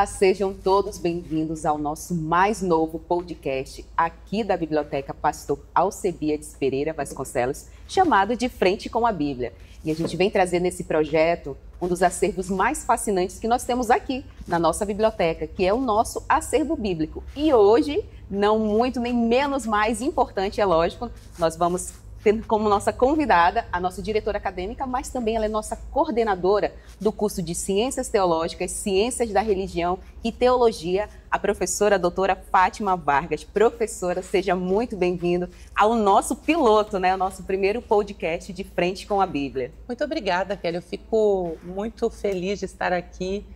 sejam todos bem-vindos ao nosso mais novo podcast aqui da Biblioteca Pastor Alcebiades Pereira Vasconcelos, chamado De Frente com a Bíblia. E a gente vem trazer nesse projeto um dos acervos mais fascinantes que nós temos aqui na nossa biblioteca, que é o nosso acervo bíblico. E hoje, não muito nem menos mais importante, é lógico, nós vamos ter como nossa convidada a nossa diretora acadêmica, mas também ela é nossa coordenadora do curso de Ciências Teológicas, Ciências da Religião e Teologia, a professora a doutora Fátima Vargas. Professora, seja muito bem-vindo ao nosso piloto, né? O nosso primeiro podcast De Frente com a Bíblia. Muito obrigada, Kelly. Eu fico muito feliz de estar aqui.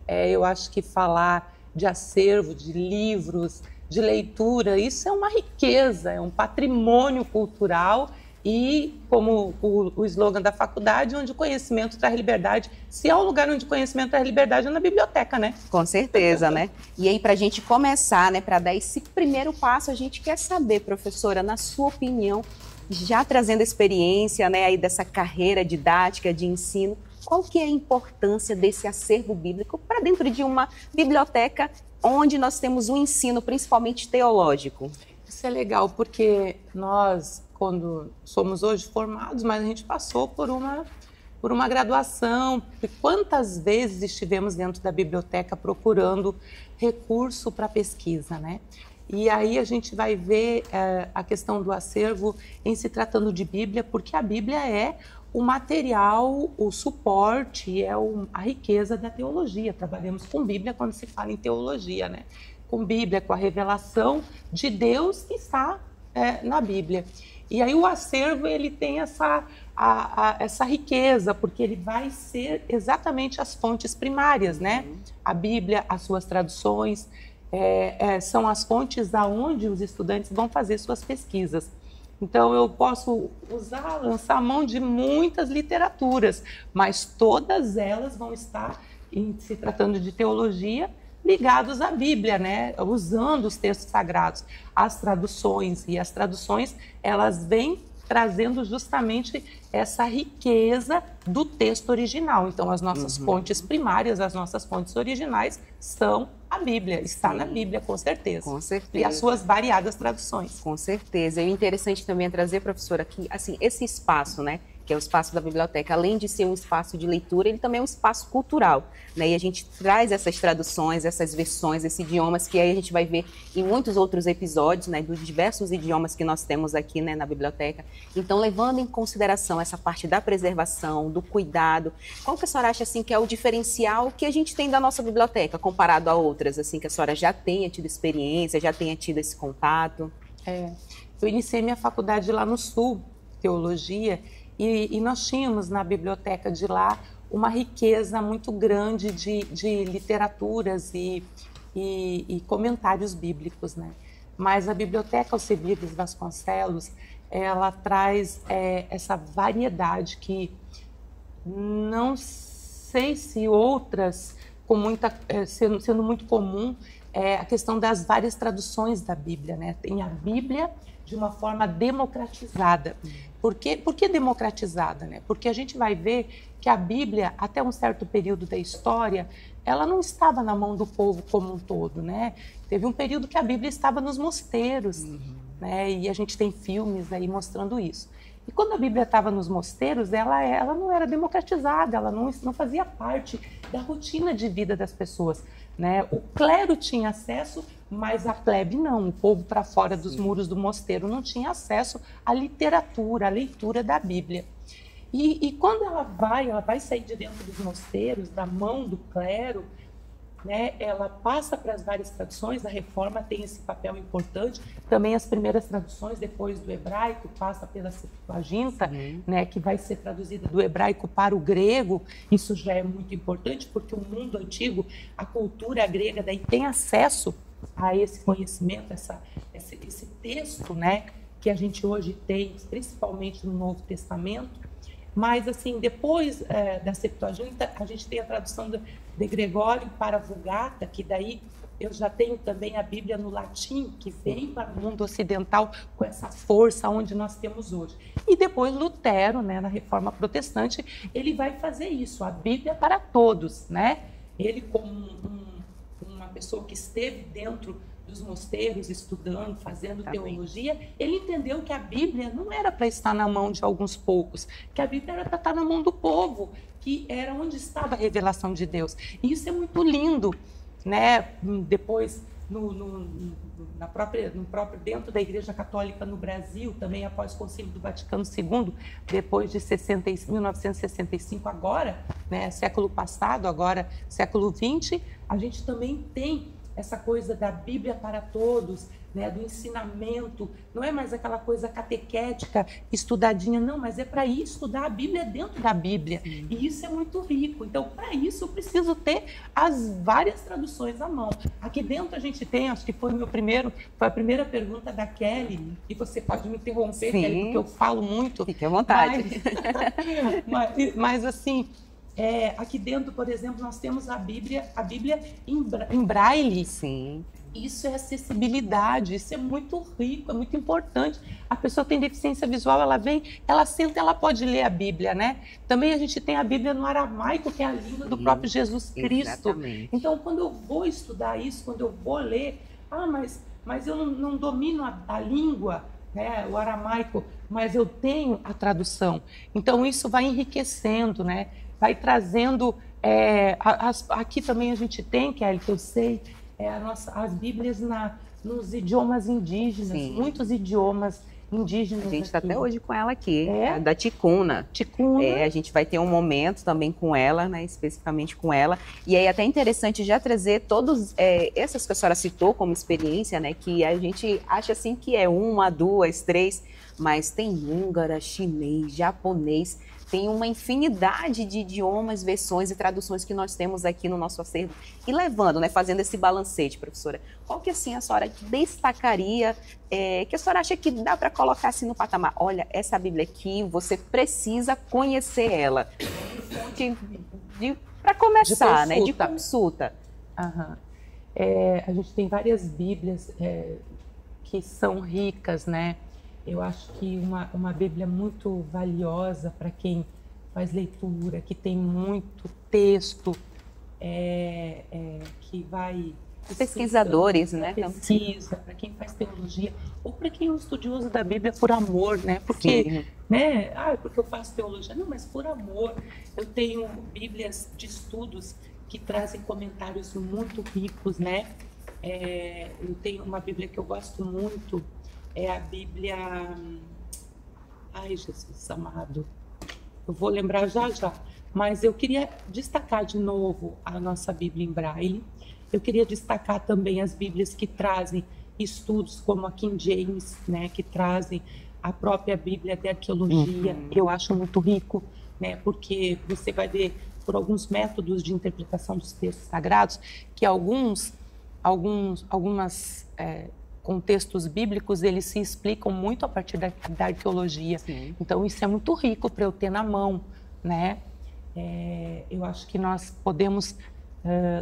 Eu acho que falar de acervo, de livros, de leitura, isso é uma riqueza, é um patrimônio cultural. E como o slogan da faculdade, onde o conhecimento traz liberdade, se há um lugar onde o conhecimento traz liberdade, é na biblioteca, né? Com certeza, né? E aí, para a gente começar, né, para dar esse primeiro passo, a gente quer saber, professora, na sua opinião, já trazendo experiência, né, aí dessa carreira didática de ensino, qual que é a importância desse acervo bíblico para dentro de uma biblioteca onde nós temos um ensino, principalmente teológico? Isso é legal, porque nós, quando somos hoje formados, mas a gente passou por uma graduação. E quantas vezes estivemos dentro da biblioteca procurando recurso para pesquisa, né? E aí a gente vai ver a questão do acervo em se tratando de Bíblia, porque a Bíblia é o material, o suporte, a riqueza da teologia. Trabalhamos com Bíblia quando se fala em teologia, né? Com Bíblia, com a revelação de Deus que está na Bíblia. E aí o acervo, ele tem essa riqueza, porque ele vai ser exatamente as fontes primárias, né? A Bíblia, as suas traduções, são as fontes aonde os estudantes vão fazer suas pesquisas. Então eu posso lançar a mão de muitas literaturas, mas todas elas vão estar, se tratando de teologia, ligados à Bíblia, né? Usando os textos sagrados, as traduções. E as traduções, elas vêm trazendo justamente essa riqueza do texto original. Então, as nossas fontes primárias, as nossas fontes originais são a Bíblia. Está na Bíblia, com certeza. Com certeza. E as suas variadas traduções. Com certeza. E o interessante também é trazer, professora, que assim, esse espaço, né, que é o espaço da biblioteca, além de ser um espaço de leitura, ele também é um espaço cultural, né? E a gente traz essas traduções, essas versões, esses idiomas, que aí a gente vai ver em muitos outros episódios, né, dos diversos idiomas que nós temos aqui, né, na biblioteca. Então, levando em consideração essa parte da preservação, do cuidado, qual que a senhora acha, assim, que é o diferencial que a gente tem da nossa biblioteca, comparado a outras, assim, que a senhora já tenha tido experiência, já tenha tido esse contato? Eu iniciei minha faculdade lá no Sul, teologia, e nós tínhamos na biblioteca de lá uma riqueza muito grande de literaturas e comentários bíblicos, né? Mas a Biblioteca Alcebiades Vasconcelos, ela traz essa variedade que não sei se outras, sendo muito comum, a questão das várias traduções da Bíblia, né? Tem a Bíblia de uma forma democratizada. Por que democratizada, né? Porque a gente vai ver que a Bíblia, até um certo período da história, ela não estava na mão do povo como um todo, né? Teve um período que a Bíblia estava nos mosteiros, né? E a gente tem filmes aí mostrando isso. E quando a Bíblia estava nos mosteiros, ela não era democratizada, ela não fazia parte da rotina de vida das pessoas, né? O clero tinha acesso, mas a plebe não. O povo para fora dos muros do mosteiro não tinha acesso à literatura, à leitura da Bíblia. E quando ela vai sair de dentro dos mosteiros, da mão do clero, né? Ela passa para as várias traduções. A Reforma tem esse papel importante. Também as primeiras traduções, depois do hebraico, passa pela Septuaginta, né? Que vai ser traduzida do hebraico para o grego. Isso já é muito importante, porque o mundo antigo, a cultura grega, daí tem acesso a esse conhecimento, esse texto, né? Que a gente hoje tem, principalmente no Novo Testamento. Mas, assim, depois da Septuaginta, a gente tem a tradução de Gregório para a Vulgata, que daí eu já tenho também a Bíblia no latim, que vem para o mundo ocidental com essa força onde nós temos hoje. E depois Lutero, né, na Reforma Protestante, ele vai fazer isso, a Bíblia para todos, né? Ele como um pessoa que esteve dentro dos mosteiros, estudando, fazendo teologia, ele entendeu que a Bíblia não era para estar na mão de alguns poucos, que a Bíblia era para estar na mão do povo, que era onde estava a revelação de Deus. E isso é muito lindo, né? Depois, dentro da Igreja Católica no Brasil, também após o Concílio do Vaticano II, depois de 1965, agora, né, século passado, agora século XX, a gente também tem essa coisa da Bíblia para todos, né, do ensinamento. Não é mais aquela coisa catequética, estudadinha, não, mas é para ir estudar a Bíblia dentro da Bíblia. Sim. E isso é muito rico. Então, para isso, eu preciso ter as várias traduções à mão. Aqui dentro a gente tem, acho que foi a primeira pergunta da Kelly, e você pode me interromper, Sim. Kelly, porque eu falo muito. Fique à vontade. Mas assim... aqui dentro, por exemplo, nós temos a Bíblia em braille. Sim. Isso é acessibilidade, isso é muito rico, é muito importante. A pessoa tem deficiência visual, ela vem, ela senta, ela pode ler a Bíblia, né? Também a gente tem a Bíblia no aramaico, que é a língua do próprio Jesus Cristo. Exatamente. Então, quando eu vou estudar isso, quando eu vou ler, mas eu não domino a língua, né, o aramaico, mas eu tenho a tradução. Então, isso vai enriquecendo, né? Vai trazendo... aqui também a gente tem, Kelly, que eu sei, as Bíblias nos idiomas indígenas. Sim. Muitos idiomas indígenas. A gente está até hoje com ela aqui, da Ticuna. A gente vai ter um momento também com ela, né, especificamente com ela. E aí até interessante já trazer todos essas que a senhora citou como experiência, né, que a gente acha assim que é 1, 2, 3, mas tem húngara, chinês, japonês. Tem uma infinidade de idiomas, versões e traduções que nós temos aqui no nosso acervo. E levando, né, fazendo esse balancete, professora, qual que assim a senhora destacaria, que a senhora acha que dá para colocar assim no patamar? Olha, essa Bíblia aqui, você precisa conhecer ela. Para começar, de consulta. Uhum. A gente tem várias Bíblias que são ricas, né? Eu acho que uma Bíblia muito valiosa para quem faz leitura, que tem muito texto, que vai... Pesquisadores, né? Pesquisa, para quem faz teologia, ou para quem é um estudioso da Bíblia por amor, né? Porque, né? Porque eu faço teologia. Não, mas por amor. Eu tenho Bíblias de estudos que trazem comentários muito ricos, né? Eu tenho uma Bíblia que eu gosto muito, é a Bíblia... Ai, Jesus amado. Eu vou lembrar já. Mas eu queria destacar de novo a nossa Bíblia em braille. Eu queria destacar também as Bíblias que trazem estudos como a King James, né? Que trazem a própria Bíblia de arqueologia. Uhum. Eu acho muito rico, né? Porque você vai ver por alguns métodos de interpretação dos textos sagrados que algumas contextos bíblicos, eles se explicam muito a partir da arqueologia. Sim. Então, isso é muito rico para eu ter na mão, né? Eu acho que nós podemos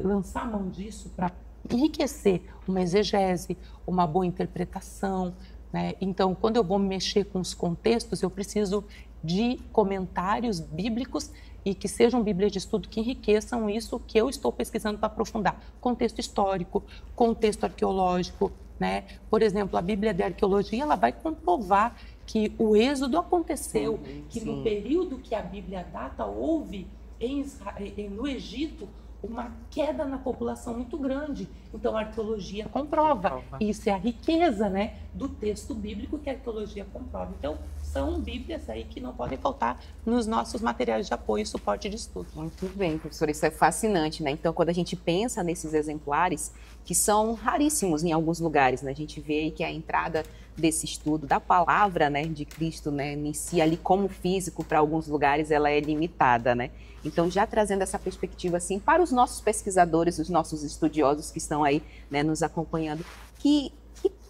lançar a mão disso para enriquecer uma exegese, uma boa interpretação, né? Então, quando eu vou mexer com os contextos, eu preciso de comentários bíblicos e que sejam bíblias de estudo que enriqueçam isso que eu estou pesquisando para aprofundar. Contexto histórico, contexto arqueológico, né? Por exemplo, a Bíblia de Arqueologia, ela vai comprovar que o êxodo aconteceu, que no período que a Bíblia data, houve no Egito uma queda na população muito grande. Então, a arqueologia comprova. Isso é a riqueza, né, do texto bíblico que a arqueologia comprova. Então, são Bíblias aí que não podem faltar nos nossos materiais de apoio e suporte de estudo. Muito bem, professora, isso é fascinante, né? Então, quando a gente pensa nesses exemplares, que são raríssimos em alguns lugares, né? A gente vê aí que a entrada desse estudo, da palavra, né, de Cristo, né, em si, ali como físico, para alguns lugares, ela é limitada, né? Então, já trazendo essa perspectiva, assim, para os nossos pesquisadores, os nossos estudiosos que estão aí, né, nos acompanhando, que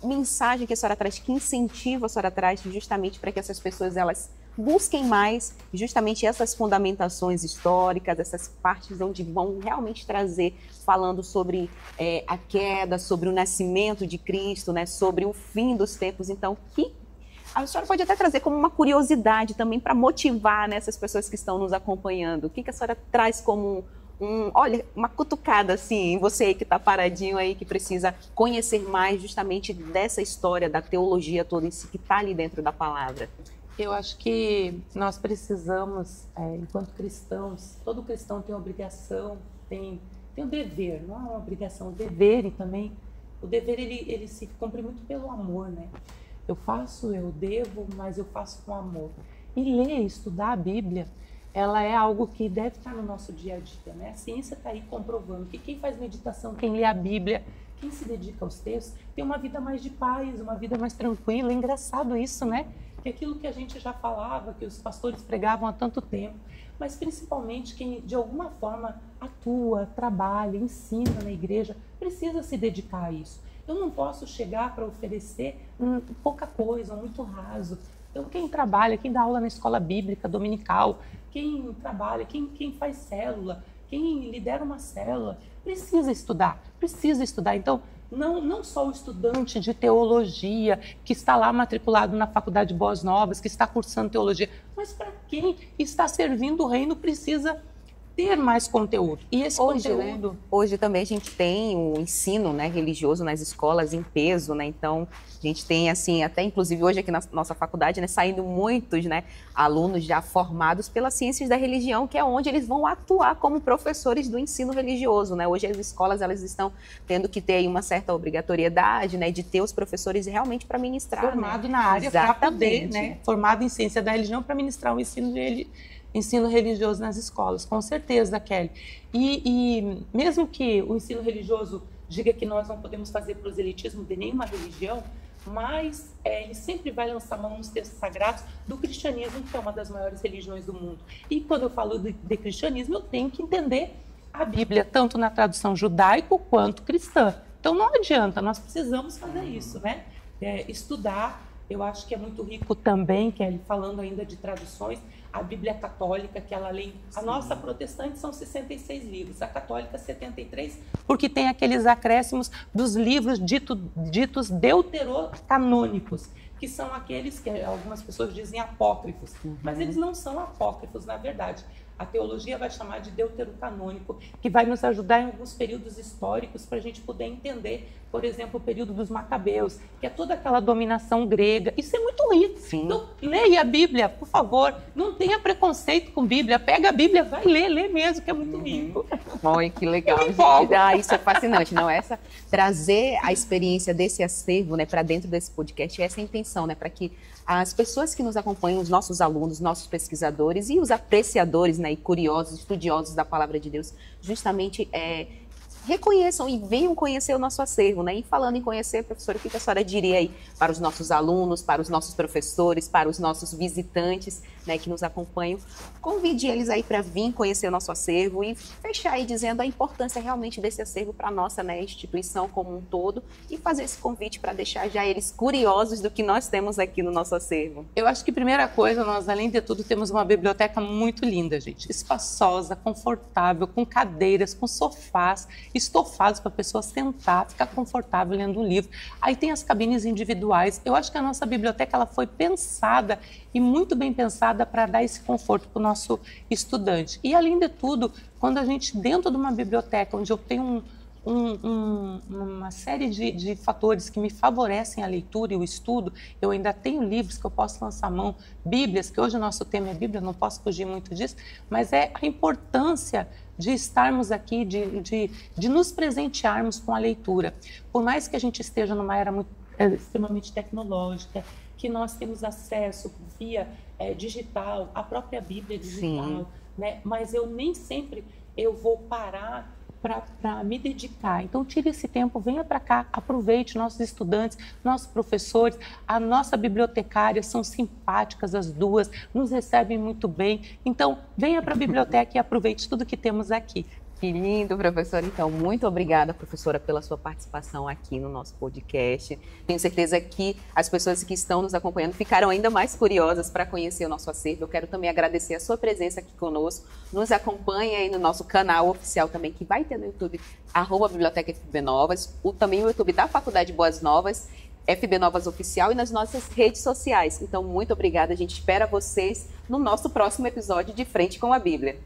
mensagem que a senhora traz, que incentivo a senhora traz justamente para que essas pessoas, elas busquem mais justamente essas fundamentações históricas, essas partes onde vão realmente trazer, falando sobre a queda, sobre o nascimento de Cristo, né, sobre o fim dos tempos. Então, que a senhora pode até trazer como uma curiosidade também para motivar, né, essas pessoas que estão nos acompanhando. O que a senhora traz como olha, uma cutucada assim, você aí que está paradinho aí, que precisa conhecer mais justamente dessa história, da teologia toda em si, que está ali dentro da palavra? Eu acho que nós precisamos, enquanto cristãos, todo cristão tem obrigação, tem o dever, não é uma obrigação, o dever, e também o dever ele se cumpre muito pelo amor, né? Eu devo, mas eu faço com amor. E ler, estudar a Bíblia, ela é algo que deve estar no nosso dia a dia, né? A ciência está aí comprovando que quem faz meditação, quem lê a Bíblia, quem se dedica aos textos, tem uma vida mais de paz, uma vida mais tranquila. É engraçado isso, né? Que aquilo que a gente já falava, que os pastores pregavam há tanto tempo, mas principalmente quem de alguma forma atua, trabalha, ensina na igreja, precisa se dedicar a isso. Eu não posso chegar para oferecer pouca coisa, muito raso. Então, quem trabalha, quem dá aula na escola bíblica dominical, quem trabalha, quem faz célula, quem lidera uma célula, precisa estudar. Então, não só o estudante de teologia, que está lá matriculado na Faculdade Boas Novas, que está cursando teologia, mas para quem está servindo o reino precisa ter mais conteúdo. E esse conteúdo... Né? Hoje também a gente tem o ensino, né, religioso nas escolas em peso, né? Então, a gente tem, assim, até inclusive hoje aqui na nossa faculdade, né, saindo muitos, né, alunos já formados pelas ciências da religião, que é onde eles vão atuar como professores do ensino religioso, né? Hoje as escolas, elas estão tendo que ter aí uma certa obrigatoriedade, né, de ter os professores realmente para ministrar. Formado, né, na área para poder, né? Formado em ciência da religião para ministrar o ensino religioso nas escolas, com certeza, Kelly. E mesmo que o ensino religioso diga que nós não podemos fazer proselitismo de nenhuma religião, mas ele sempre vai lançar mão nos textos sagrados do cristianismo, que é uma das maiores religiões do mundo. E quando eu falo de cristianismo, eu tenho que entender a Bíblia, tanto na tradução judaico quanto cristã. Então não adianta, nós precisamos fazer isso, né? Estudar. Eu acho que é muito rico também, Kelly, falando ainda de traduções, a Bíblia católica, que ela lê, a nossa protestante são 66 livros, a católica 73, porque tem aqueles acréscimos dos livros ditos deuterocanônicos, que são aqueles que algumas pessoas dizem apócrifos, mas eles não são apócrifos, na verdade. A teologia vai chamar de deuterocanônico, que vai nos ajudar em alguns períodos históricos para a gente poder entender, por exemplo, o período dos Macabeus, que é toda aquela dominação grega. Isso é muito rico. Sim. Então, leia a Bíblia, por favor. Não tenha preconceito com a Bíblia. Pega a Bíblia, vai ler, lê mesmo, que é muito rico. Olha, que legal. Isso é fascinante, não? Trazer a experiência desse acervo, né, para dentro desse podcast, essa é a intenção, né, para que as pessoas que nos acompanham, os nossos alunos, nossos pesquisadores e os apreciadores, né, e curiosos, estudiosos da palavra de Deus, justamente reconheçam e venham conhecer o nosso acervo, né? E falando em conhecer, professora, o que a senhora diria aí para os nossos alunos, para os nossos professores, para os nossos visitantes, né, que nos acompanham? Convide eles aí para vir conhecer o nosso acervo e fechar aí dizendo a importância realmente desse acervo para a nossa, né, instituição como um todo, e fazer esse convite para deixar já eles curiosos do que nós temos aqui no nosso acervo. Eu acho que, primeira coisa, nós, além de tudo, temos uma biblioteca muito linda, gente. Espaçosa, confortável, com cadeiras, com sofás, estofados para a pessoa sentar, ficar confortável lendo um livro. Aí tem as cabines individuais. Eu acho que a nossa biblioteca ela foi pensada e muito bem pensada para dar esse conforto para o nosso estudante. E, além de tudo, quando a gente, dentro de uma biblioteca, onde eu tenho uma série de fatores que me favorecem a leitura e o estudo, eu ainda tenho livros que eu posso lançar mão, Bíblias, que hoje o nosso tema é Bíblia, não posso fugir muito disso, mas é a importância de estarmos aqui, de nos presentearmos com a leitura. Por mais que a gente esteja numa era extremamente tecnológica, que nós temos acesso via digital, a própria Bíblia digital, né? Mas eu nem sempre vou parar para me dedicar. Então, tire esse tempo, venha para cá, aproveite nossos estudantes, nossos professores, a nossa bibliotecária, são simpáticas as duas, nos recebem muito bem. Então, venha para a biblioteca e aproveite tudo que temos aqui. Que lindo, professora. Então, muito obrigada, professora, pela sua participação aqui no nosso podcast. Tenho certeza que as pessoas que estão nos acompanhando ficaram ainda mais curiosas para conhecer o nosso acervo. Eu quero também agradecer a sua presença aqui conosco. Nos acompanhe aí no nosso canal oficial também, que vai ter no YouTube, @Biblioteca FB Novas, também o YouTube da Faculdade Boas Novas, FB Novas Oficial, e nas nossas redes sociais. Então, muito obrigada. A gente espera vocês no nosso próximo episódio de Frente com a Bíblia.